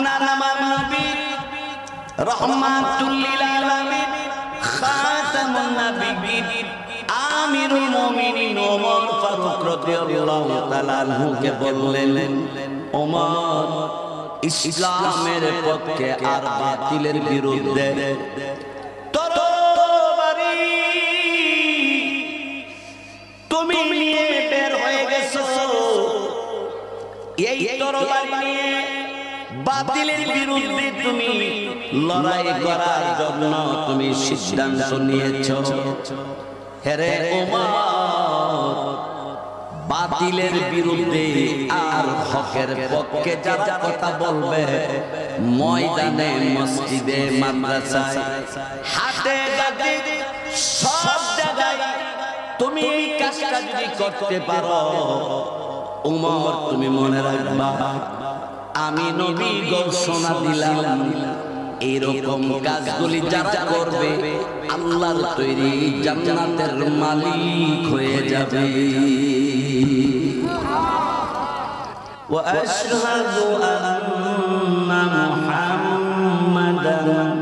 আপনার আমার নবী রহমাতুল লিল আলামিন খাতামুন নবিয়্যিন আমিরুল মুমিনিন ওমর ফারুক রাদিয়াল্লাহু তাআলা আনহুকে বললেন, ওমর, ইসলামের পক্ষে আর বাতিলের বিরুদ্ধে তরবারি তুমি নিয়ে বের হয়ে গেছো। এই তরবারি নিয়ে বাতিলের বিরুদ্ধে তুমি লড়াই করার জন্য তুমি সিদ্ধান্ত নিয়েছো। হেরে ওমর, বাতিলের বিরুদ্ধে আর হকের পক্ষে যারা কথা বলবে, ময়দানে, মসজিদে, মাদ্রাসায়, হাটে ঘাটে, সব জায়গায় তুমি এই কাজটা যদি করতে পারো, ওমর তুমি মনে রাখবা, আমি নবী ঘোষণা দিলাম, এরকম কাজগুলি যারা করবে আল্লাহর তৈরি জান্নাতের মালিক হয়ে যাবে। ওয়া আশহাদু আন্না মুহাম্মাদান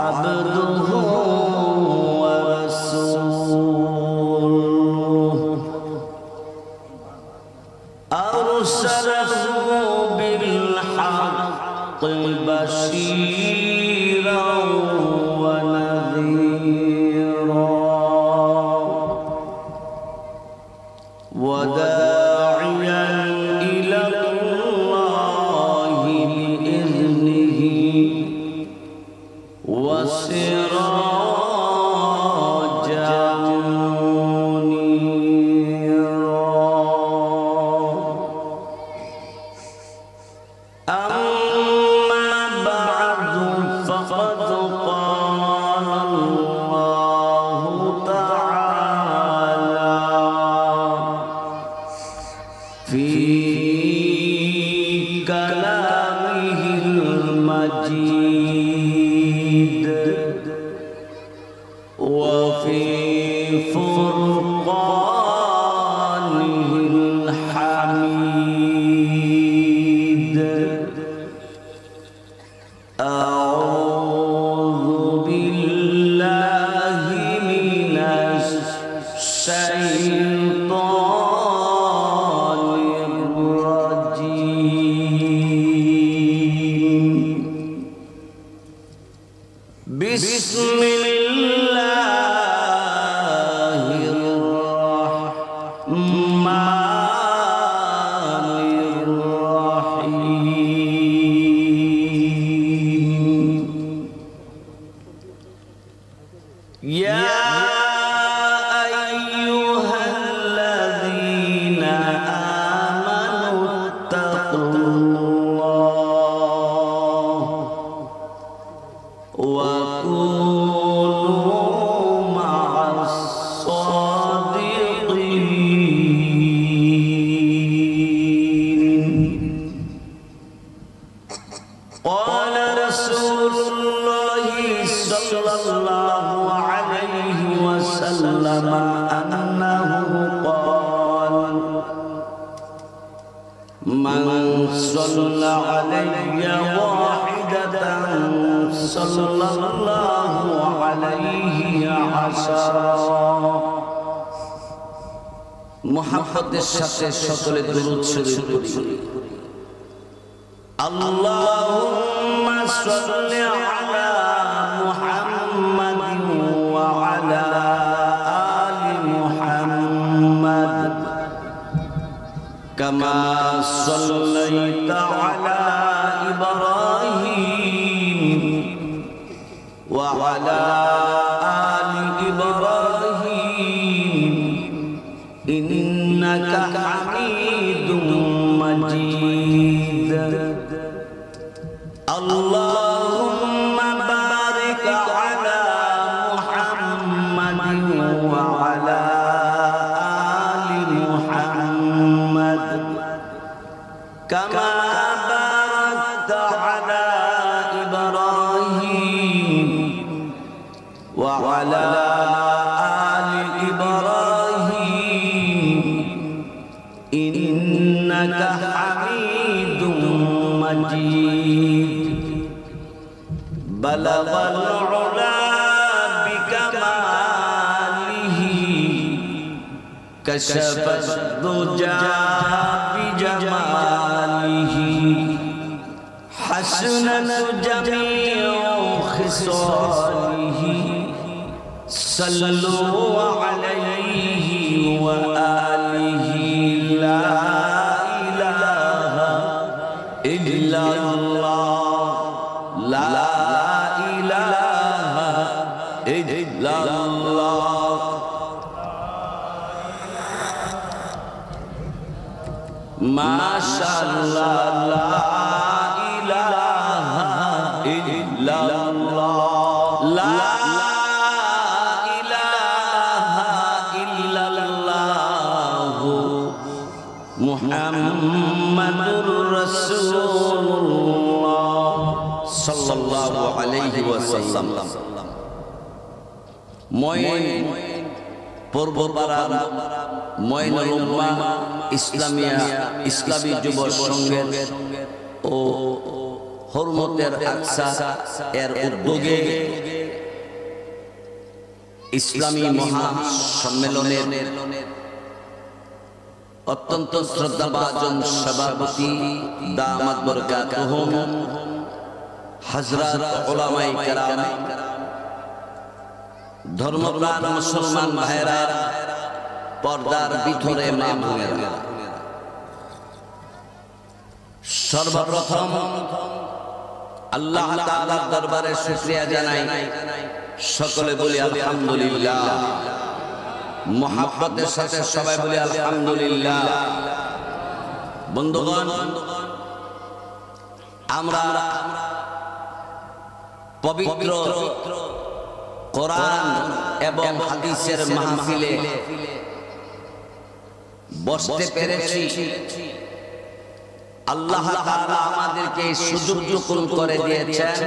আবদুহু ওয়া রাসূলুহু আরসালাহু বিল হাক্কি বাশীরান ওয়া নাযীরা ওয়া দা'iয়ান ইলা আল্লাহি বিইذনিহি ওয়া সিরাজান মুনীরা। أما بعد فقد قال الله تعالى في كلامه المجيد وفي فرقانه الحميد. أعوذ بالله من الشيطان الرجيم. بسم الله الرحمن الرحيم. يا أيها الذين آمنوا اتقوا الله وكونوا مع الصادقين. قال رسول الله صلى الله عليه وسلم أنه قال: من صلى علي واحدة صلى الله عليه عشرا. মুহাব্বতের সাথে সকলে দুরূদ শরীফ পড়ি। আল্লাহুম্মা সাল্লি আলা মুহাম্মাদিন ওয়া আলা আলি মুহাম্মাদ কামা সাল্লাইতা আলা ইব্রাহিম ওয়া আলা আলি ইব্রাহিম ইন্নাকা হামিদুম মাজিদ. اللهم بارك على محمد وعلى آل محمد كما باركت على إبراهيم وعلى آل إبراهيم إنك حميد مجيد. বালাগাল উলা বিকামালিহি কাশাফাদ দুজা বিজামালিহি হাসনাত জামিউ খিসালিহি সাল্লু আলাইহি ওয়া আলিহি লা ইলাহা ইল্লাল্লাহ লা ইলাহা ইল্লাল্লাহ মাশাআল্লাহ লা ইলাহা ইল্লাল্লাহ লা মুহাম্মাদুর রাসূলুল্লাহ সাল্লাল্লাহু আলাইহি ওয়াসাল্লাম। ময়ন পূর্বপাড়া ময়নুল উম্মাহ ইসলামী যুব সংঘের ও হুরমতের আকসা এর উদ্যোগে ইসলামী মহা সম্মেলনের অত্যন্ত শ্রদ্ধাভাজন সভাপতি দামাত বরকাতুহুম হযরত উলামায়ে কেরাম, ধর্মপ্রাণ মুসলমান ভাইরা, পর্দার ভিতরে মা বোনেরা, সর্বপ্রথম আল্লাহ তাআলার দরবারে শুকরিয়া জানাই। সকলে বলি আলহামদুলিল্লাহ। মুহাব্বতের সাথে সবাই বলি আলহামদুলিল্লাহ। বন্ধুগণ, আমরা পবিত্র কোরআন এবং হাদিসের মাহফিলে বসতে পেরেছি। আল্লাহ তাআলা আমাদেরকে সুযোগ করে দিয়েছেন।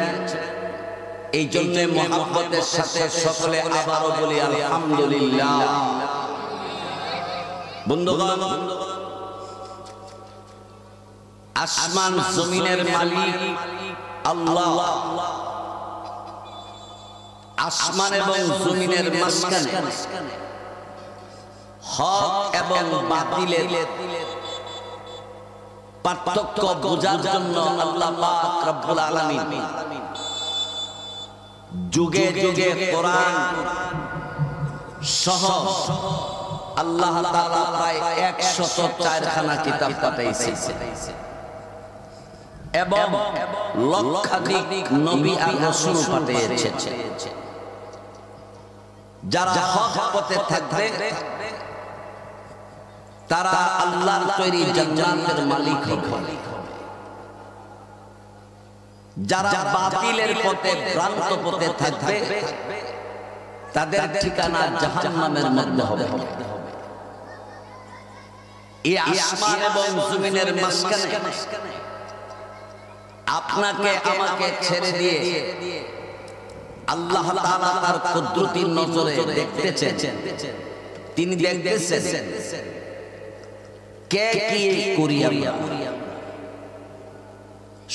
এই জন্য মুহাব্বতের সাথে সকলে আবারও বলি আলহামদুলিল্লাহ। বন্ধুগণ, আসমান জমিনের মালিক আল্লাহ। আসমান এবং জমিনের মাঝখানে হক এবং বাতিলের পার্থক্য বোঝার জন্য আল্লাহ পাক রব্বুল আলামিন যুগে যুগে কোরআন সহ আল্লাহ তাআলা প্রায় 104 খানা কিতাব পাঠাইছেন এবং লক্ষাধিক নবী আর রাসূল পাঠিয়েছেন। যারা হক পথে থাকবে তারা আল্লাহর তৈরি জান্নাতের মালিক হবে। যারা বাতিলের পথে ভ্রান্ত পথে থাকবে তাদের ঠিকানা জাহান্নামের মধ্যে হবে। এই আসমান এবং জমিনের মাঝখানে আপনাকে আমাকে ছেড়ে দিয়ে আল্লাহ তাআলা তার কুদরতির নজরে দেখতেছেন। তিনি দেখতেছেন কে কি করি আমরা।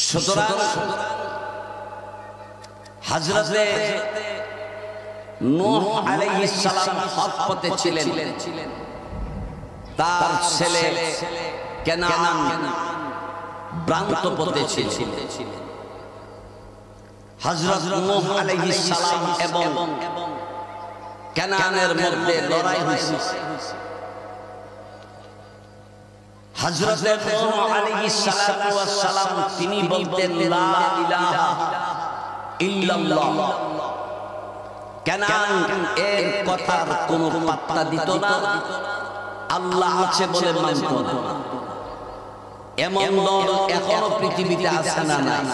সুতরাং হযরতে নূহ আলাইহিস সালাম হক পথে ছিলেন, তার ছেলে কেনান ভ্রান্ত পথে ছিলেন। হযরত নূহ আলাইহিস সালাম এবং কেনানের মধ্যে লড়াই হয়েছে। হযরত নূহ আলাইহিস সালাতু ওয়াস সালাম তিনি বলতেন লা ইলাহা ইল্লাল্লাহ। কেনান এর কথার কোনো পাত্তা দিত না, আল্লাহ আছে বলে মানত না। এমন দল এখনো পৃথিবীতে আছে না নাই?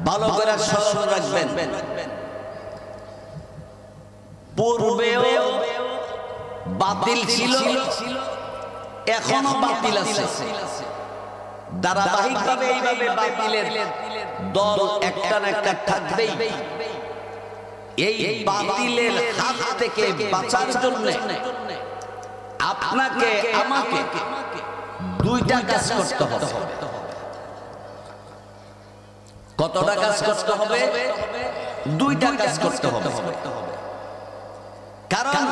ভালো করে স্মরণ রাখবেন, পূর্বেও বাতিল ছিল, এখনো বাতিল আছে। ধারাবাহিকভাবে এইভাবে বাতিলের দল একটা না একটা থাকবেই। এই বাতিলের হাত থেকে বাঁচার জন্য আপনাকে আমাকে দুইটা কাজ করতে হবে। কতটা কাজ করতে হবে? দুইটা কাজ করতে হবে। কারণ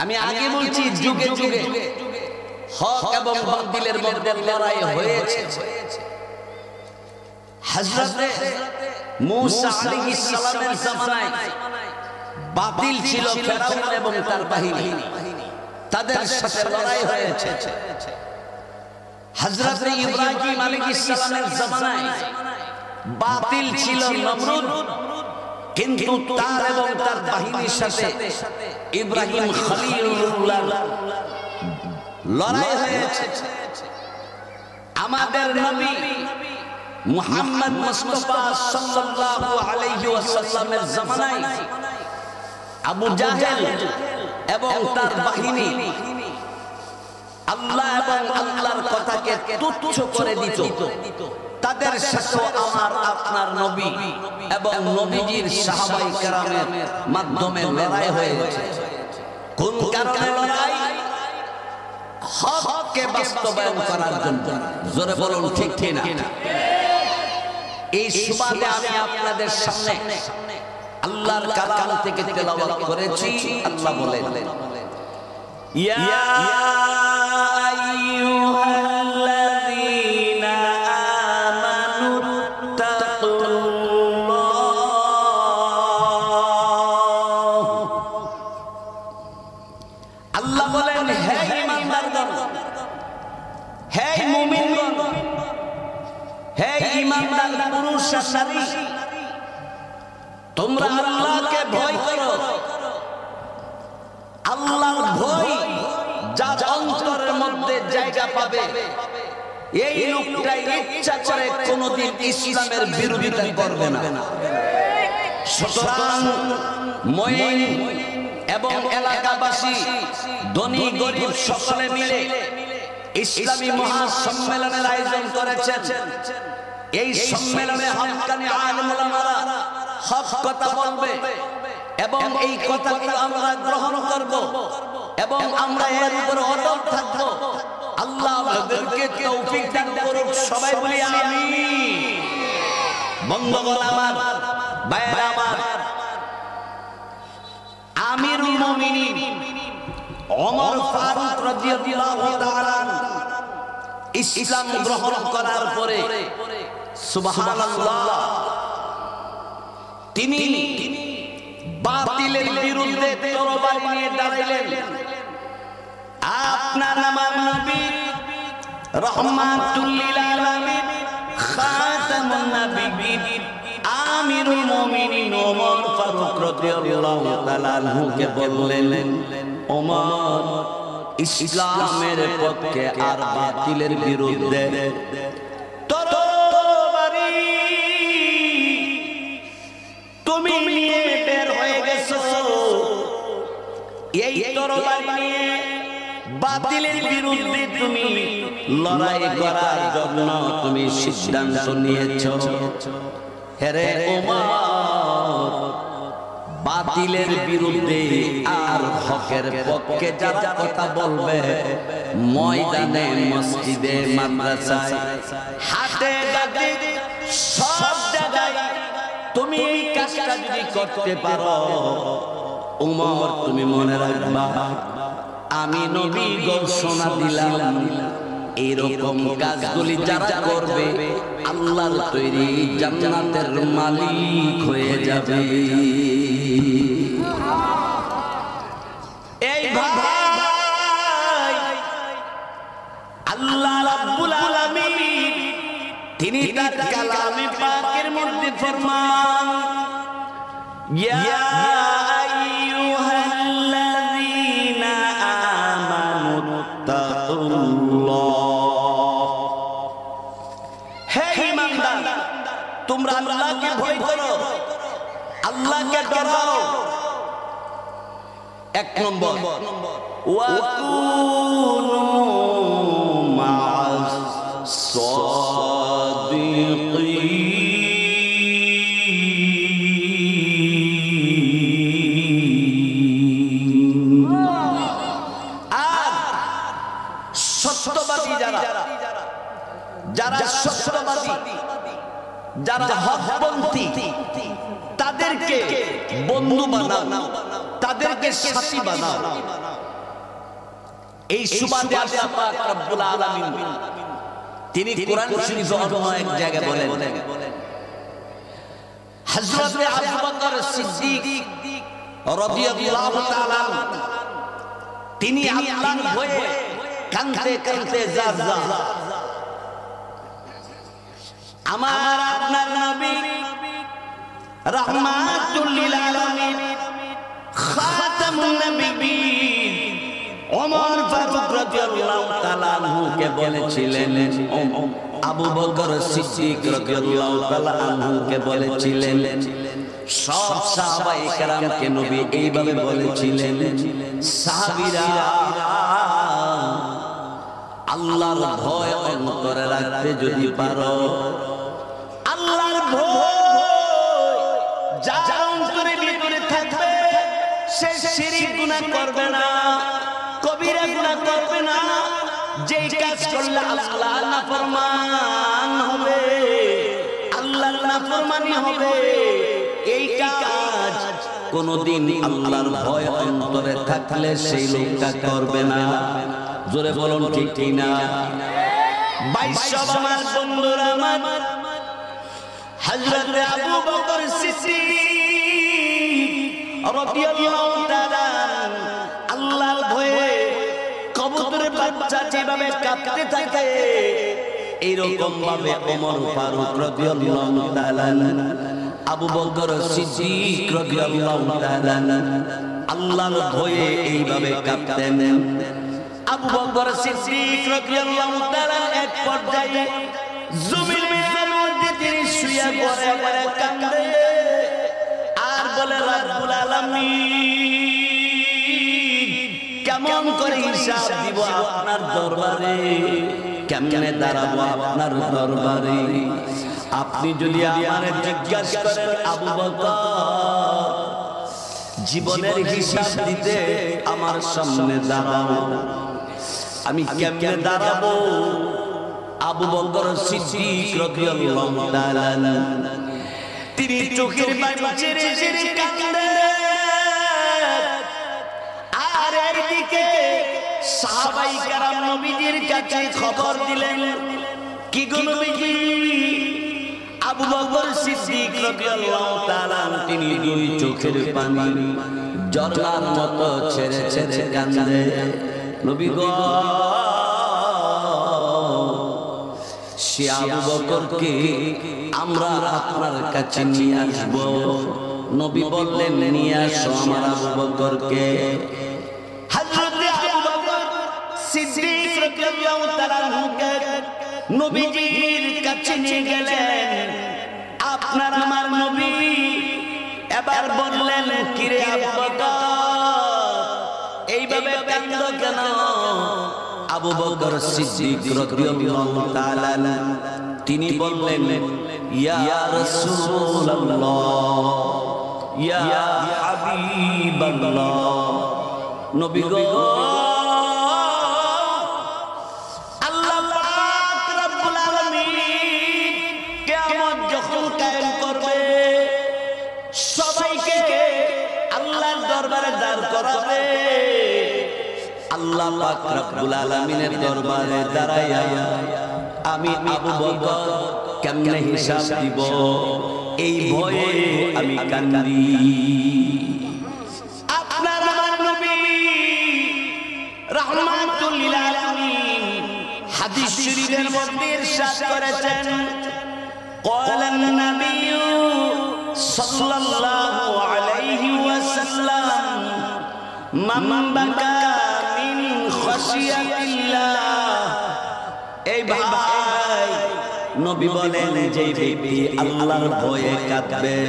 আমি আগে বলছি যুগে যুগে হক এবং বাতিলের মধ্যে লড়াই হয়েছে। হযরত মূসা আলাইহিস সালামের জামানায় বাতিল ছিল ফেরাউন এবং তার বাহিনী, তাদের সাথে লড়াই হয়েছে। হযরত ইব্রাহিম আলাইহিস সালামের জামানায় বাতিল ছিল নমরুদ, কিন্তু তার এবং তার বাহিনীর সাথে ইব্রাহিম খলিলুল্লাহ লড়াই হয়েছে। আমাদের নবী মুহাম্মদ মুস্তাফা সাল্লাল্লাহু আলাইহি ওয়াসাল্লামের জামানায় আবু জাহেল এবং তার বাহিনী আল্লাহ এবং আল্লাহর কথাকে তুচ্ছ করে দিত। তাদের সাথে আমার আপনার নবী এবং নবীজির সাহাবায়ে কেরামের মাধ্যমে লড়াই হয়েছে। কোন কারণে লড়াই? হককে বাস্তবায়ন করার জন্য। জোরে বলুন ঠিক না? এই সুবাদে আমি আপনাদের সামনে আল্লাহর কালাম থেকে তেলাওয়াত করেছি। আল্লাহ বলেন, ইয়া আইয়ুহাল্লাযীনা আমানু তাকুল্লাহ। আল্লাহ বলেন, হে ঈমানদারগণ, হে মুমিনগণ, হে ঈমানদার পুরুষ আর নারী, তোমরা আল্লাহকে ভয় করো। আল্লাহর ভয় যার অন্তরের মধ্যে জায়গা পাবে, এই লোকটা ইচ্ছা করে কোনোদিন ইসলামের বিরোধিতা করবে না। সুতরাং মঈন এবং এলাকাবাসী, ধনী গরিব সকলে মিলে ইসলামী মহাসম্মেলনের আয়োজন করেছেন। এই সম্মেলনে হক্কানি আলেম ওলামারা হক কথা বলবে এবং এই কথাগুলো আমরা গ্রহণ করব এবং আমরা এর উপরে অটল থাকব। আল্লাহ আমাদেরকে তৌফিক দান করুন। সবাই বলি আমিন। বন্ধুগণ আমার, ভাইরা আমার, আমিরুল মুমিনিন ওমর ফারুক রাদিয়াল্লাহু তাআলা ইসলাম গ্রহণ করার পরে সুবহানাল্লাহ তিনি বাতিলের বিরুদ্ধে তরবারি নিয়ে দাঁড়াইলেন। আপনার আমার নবী রাহমাতুল লিল আলামিন খাতামুন নবিয়্যিন আমিরুল মুমিনিন ওমর ফারুক রাদিয়াল্লাহু তাআলা আনহুকে বললেন, ওমর, ইসলামের পক্ষে আর বাতিলের বিরুদ্ধে তরবারি তুমি নিয়ে বের হয়ে গেছো। এই তরবারি নিয়ে বাতিলের বিরুদ্ধে তুমি লড়াই করার জন্য তুমি সিদ্ধান্ত নিয়েছো। হেরে ওমর, বাতিলের বিরুদ্ধে আর হকের পক্ষে যারা কথা বলবে, ময়দানে, মসজিদে, মাদ্রাসায়, হাটে ঘাটে, সব জায়গায় তুমি এই কাজটা যদি করতে পারো, ওমর তুমি মনে রাখবা, আমি নবী ঘোষণা দিলাম, এরকম কাজগুলি যারা করবে আল্লাহর তৈরি জান্নাতের মালিক হয়ে যাবে। এই ভাই, আল্লাহ রাব্বুল আলামিন তিনি তার কালামে পাকের মধ্যে ফরমান, ইয়া আইয়ুহাল্লাযীনা আমানু তাকুল্লাহ। হে ঈমানদার, তোমরা আল্লাহকে ভয় করো, আল্লাহকে ডরাও। এক নম্বর, ওয়া কুনু মা'আস সাদিকিন। আর সত্যবাদী যারা সত্যবাদী যারা হকপন্থী তাদেরকে বন্ধু বানাও, তাদেরকে সাথী বানাও। এই সুবাদে আল্লাহ পাক রব্বুল আলামিন তিনি কোরআন শরীফে অন্য এক জায়গায় বলেন, হযরত আবু বকর সিদ্দিক রাদিয়াল্লাহু তাআলা তিনি আল্লাহর ভয়ে কাঁদতে কাঁদতে আমার আপনার নবী রাহমাতুল লিল আলামিন খাতামুন নবিয়্যিন ওমর ফারুক রাদিয়াল্লাহু তাআলা আনহুকে বলেছিলেন, আবু বকর সিদ্দিক রাদিয়াল্লাহু তাআলা আনহুকে বলেছিলেন, সব সাহাবায়ে কেরামকে নবী এইভাবে বলেছিলেন, সাহাবীরা আল্লাহর ভয় অন্তরে রাখতে যদি পারো, আল্লাহর ভয় যার অন্তরের ভিতরে থাকবে সে শিরক গুনাহ করবে না, কবিরা গুনাহ করবে না, যেই কাজ করলে আল্লাহ নাফরমান হবে, আল্লাহর নাফরমানি হবে, এই কাজ কোনদিন আল্লাহর ভয় অন্তরে থাকলে সেই লোকটা করবে না। জোরে বলুন ঠিক কিনা? আমার বন্ধুরা, আমার হযরত আবু বকর সিদ্দিক রাদিয়াল্লাহু তাআলা আল্লাহর ভয়ে কবুতরের বাচ্চা যেভাবে কাঁপতে থাকে, এইরকম ভাবে ওমর ফারুক রাদিয়াল্লাহু তাআলা, আবু বকর সিদ্দিক রাদিয়াল্লাহু তাআলা আল্লাহর ভয়ে এইভাবে কাঁপতেন। আবু বকর সিদ্দিক রাদিয়াল্লাহু তাআলা এক পর্যায়ে জমিনের মধ্যে তিনি শুয়ে পড়ে পড়ে কাঁদে আর বলে, রব্বুল আলামিন কেমন করে হিসাব দিব আপনার দরবারে, কেমনে দাঁড়াবো আপনার দরবারে? আপনি যদি আমারে জিজ্ঞাসা করেন, আবু বকর জীবনের হিসাব দিতে আমার সামনে দাঁড়াও, আমি কেমনে দাঁড়াবো? আবু বকর সিদ্দিক রাদিয়াল্লাহু তাআলা তিনি চোখের পানি ছেড়ে ছেড়ে কাঁদেন, আর এদিকে সাহাবায়ে কেরাম নবীজির কাছে খবর দিলেন, কি গো নবীজি? আবু বকর সিদ্দিক রাদিয়াল্লাহু তাআলা তিনি দুই চোখের পানি ঝর্ণার মতো ছেড়ে ছেড়ে কাঁদে, নবী গো সে আবু বকরকে আমরা আপনার কাছে নিয়ে আসব। নবী বললেন, নিয়ে আসো আমার আবু বকরকে। হযরত আবু বকর সিদ্দিক রাদিয়াল্লাহু তাআলা নবীজির কাছে নিয়ে গেলেন। আপনার আমার নবী এবার বললেন, কিরে আবু বকর এইভাবে কাঁদো কেন? আবু বকর সিদ্দিক রাদিয়াল্লাহু তাআলা তিনি বললেন, ইয়া রাসূলুল্লাহ, ইয়া হাবিবাল্লাহ, নবী গো আল্লাহ পাক রব্বুল আলামিন কিয়ামত যখন কায়েম করবে, সবাইকে আল্লাহর দরবারে দাঁড় করাবে। আল্লাহ পাক রব্বুল আলামিনের দরবারে দাঁড়াইয়া আমি আবু বকর কেমনে হিসাব দিব, এই ভয়ে আমি কান্দি। আপনার আমার নবী রাহমাতুল লিল আলামিন হাদিস শরীফের মধ্যে ইরশাদ করেছেন, قال النبي صلى الله عليه وسلم من بكى من خشية الله। এই ভাই নবী বলেন, যে ব্যক্তি আল্লাহর ভয়ে কাঁদবে,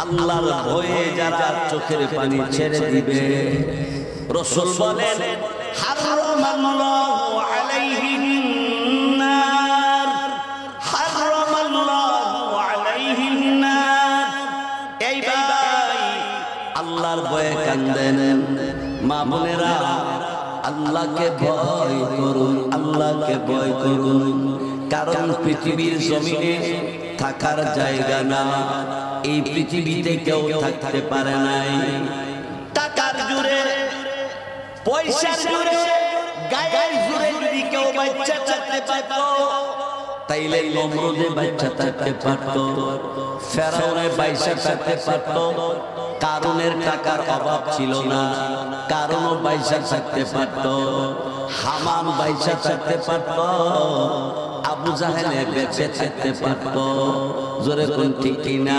আল্লাহর ভয়ে যারা চোখের পানি ছেড়ে দিবে, রাসূল বলেন, হারামাল্লাহু আলাইহিন নার, হারামাল্লাহু আলাইহিন নার। এই ভাই আল্লাহর ভয়ে কাঁদেন। মা বোনেরা, আল্লাহকে ভয় করুন, আল্লাহকে ভয় করুন। কারণ পৃথিবীর জমিনে থাকার জায়গা না, এই পৃথিবীতে কেউ থাকতে পারে নাই। টাকার জোরে, পয়সার জোরে, গায়ের জোরে যদি কেউ বাচ্চা থাকতে পারত, তাইলে নমরুদে বাচ্চা থাকতে পারত, ফেরাউনের বাচ্চা থাকতে পারত, কারুনের টাকার অভাব ছিল না, কারণও বাইসা থাকতে পারত, হামান বাইসা থাকতে পারত, আবু জাহেলে বেঁচে থাকতে পারত। জোরে কোন ঠিক কিনা?